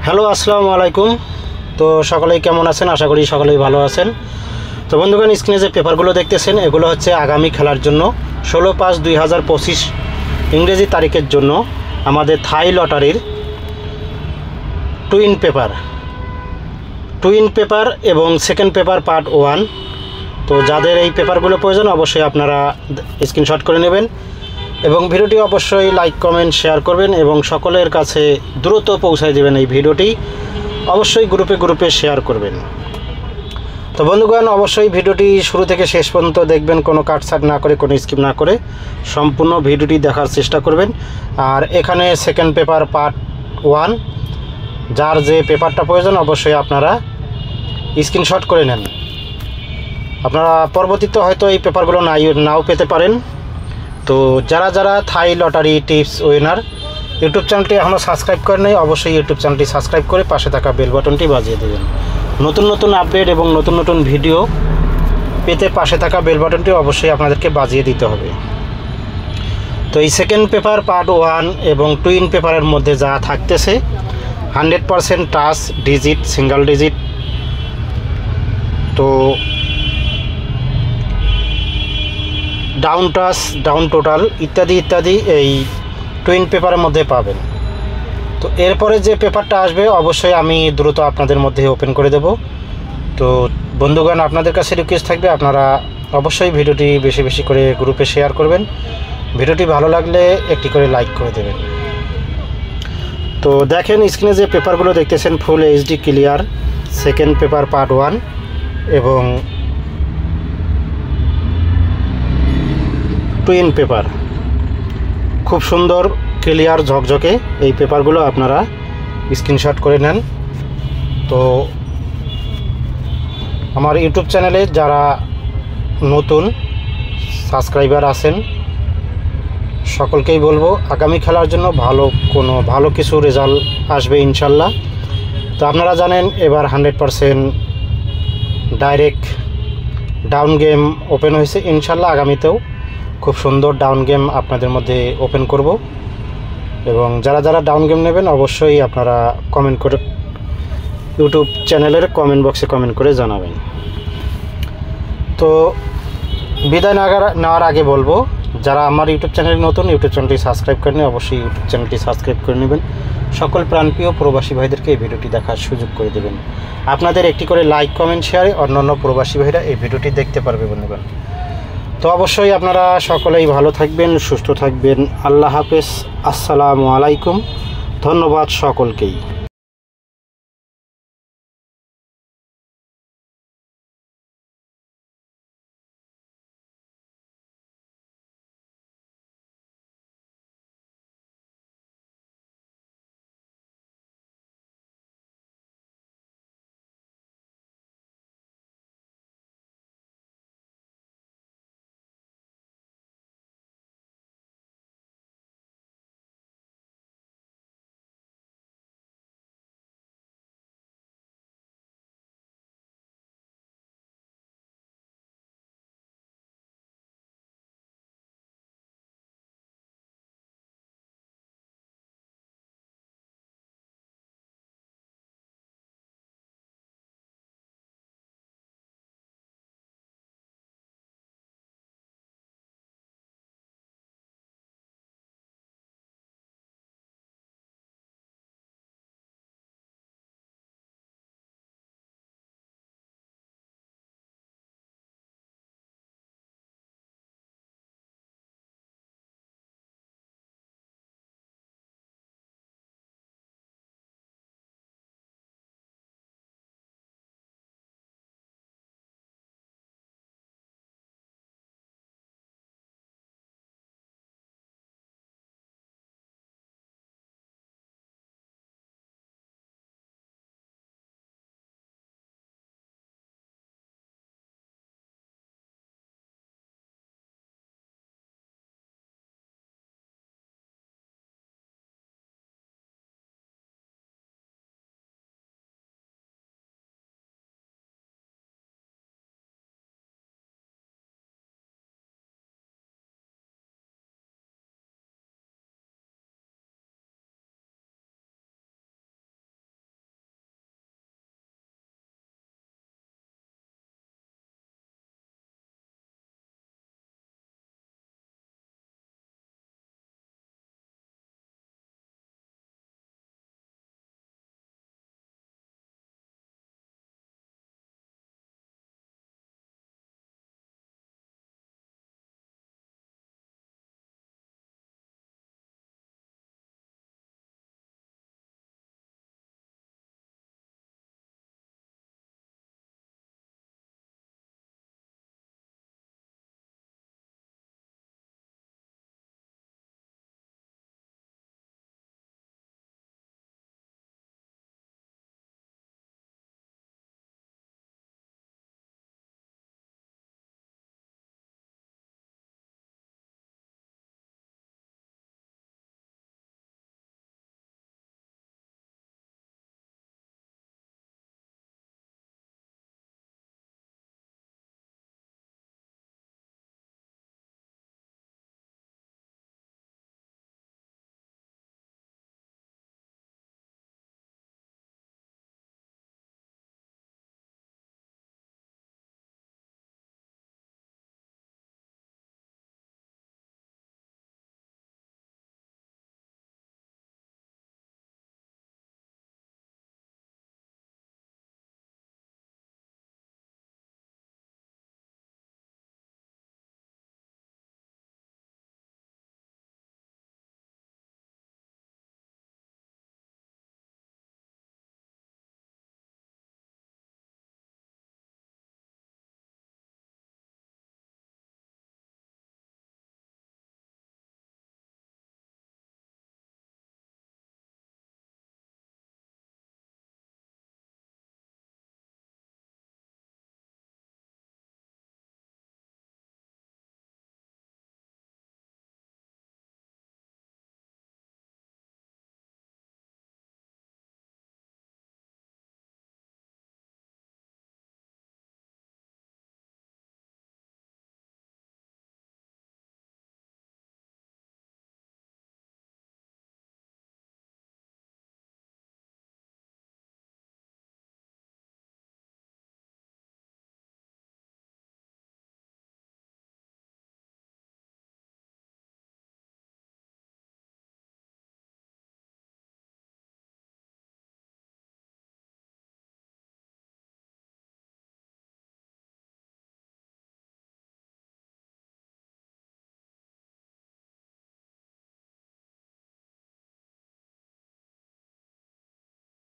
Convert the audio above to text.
Hello, আসসালামু আলাইকুম। তো সকলেই কেমন আছেন? আশা করি সকলেই ভালো আছেন। তো বন্ধুগণ, স্ক্রিনে যে পেপারগুলো দেখতেছেন এগুলো হচ্ছে আগামী খেলার জন্য 16/5/2025 ইংরেজি তারিখের জন্য আমাদের থাই লটারির টুইন পেপার এবং সেকেন্ড পেপার পার্ট 1। তো যাদের এই পেপারগুলো প্রয়োজন অবশ্যই আপনারা স্ক্রিনশট করে নেবেন এবং ভিডিওটি অবশ্যই লাইক কমেন্ট শেয়ার করবেন এবং সকলের কাছে দ্রুত পৌঁছায় দেবেন। এই ভিডিওটি অবশ্যই গ্রুপে শেয়ার করবেন। তো বন্ধুগণ, অবশ্যই ভিডিওটি শুরু থেকে শেষ পর্যন্ত দেখবেন, কোনো কাটছাট না করে, কোনো স্কিপ না করে সম্পূর্ণ ভিডিওটি দেখার চেষ্টা করবেন। আর এখানে সেকেন্ড পেপার পার্ট 1, যার যে পেপারটা প্রয়োজন অবশ্যই আপনারা স্ক্রিনশট করে নেন। আপনারা পরবর্তীতে হয়তো এই পেপারগুলো নাও পেতে পারেন। তো যারা থাই লটারি টিপস উইনার ইউটিউব চ্যানেলটি এখনও সাবস্ক্রাইব করেন নাই, অবশ্যই ইউটিউব চ্যানেলটি সাবস্ক্রাইব করে পাশে থাকা বেল বাটনটি বাজিয়ে দেবেন। নতুন আপডেট এবং নতুন ভিডিও পেতে পাশে থাকা বেল বাটনটি অবশ্যই আপনাদেরকে বাজিয়ে দিতে হবে। তো এই সেকেন্ড পেপার পার্ট 1 এবং টুইন পেপারের মধ্যে যা থাকতেছে 100% টাচ ডিজিট, সিঙ্গেল ডিজিট, তো ডাউন টাচ, ডাউন টোটাল ইত্যাদি এই টুইন পেপারের মধ্যে পাবেন। তো এরপরে যে পেপারটা আসবে অবশ্যই আমি দ্রুত আপনাদের মধ্যে ওপেন করে দেব। তো বন্ধুগণ, আপনাদের কাছে রিকোয়েস্ট থাকবে আপনারা অবশ্যই ভিডিওটি বেশি করে গ্রুপে শেয়ার করবেন। ভিডিওটি ভালো লাগলে একটি করে লাইক করে দেবেন। তো দেখেন, স্ক্রিনে যে পেপারগুলো দেখতেছেন full HD clear second paper part 1 এবং টুইন পেপার, খুব সুন্দর ক্লিয়ার ঝকঝকে এই পেপারগুলো আপনারা স্ক্রিনশট করে নেন। তো আমার ইউটিউব চ্যানেলে যারা নতুন সাবস্ক্রাইবার আছেন সকলকেই বলবো আগামী খেলার জন্য ভালো কিছু রেজাল্ট আসবে ইনশাল্লাহ। তো আপনারা জানেন এবার 100% ডাইরেক্ট ডাউন গেম ওপেন হয়েছে। ইনশাল্লাহ আগামীতেও খুব সুন্দর ডাউন গেম আপনাদের মধ্যে ওপেন করব এবং যারা ডাউন গেম নেবেন অবশ্যই আপনারা কমেন্ট করে ইউটিউব চ্যানেলের কমেন্ট বক্সে কমেন্ট করে জানাবেন। তো বিদায় নেওয়ার আগে বলবো, যারা আমার ইউটিউব চ্যানেলে নতুন, ইউটিউব চ্যানেলটি সাবস্ক্রাইব করেন অবশ্যই ইউটিউব চ্যানেলটি সাবস্ক্রাইব করে নেবেন। সকল প্রাণপ্রিয় প্রবাসী ভাইদেরকে এই ভিডিওটি দেখার সুযোগ করে দেবেন। আপনাদের একটি করে লাইক কমেন্ট শেয়ারে অন্যান্য প্রবাসী ভাইরা এই ভিডিওটি দেখতে পারবে বন্ধুগণ। তো অবশ্যই আপনারা সকলেই ভালো থাকবেন, সুস্থ থাকবেন। আল্লাহ হাফেজ, আসসালামু আলাইকুম। ধন্যবাদ সকলকেই।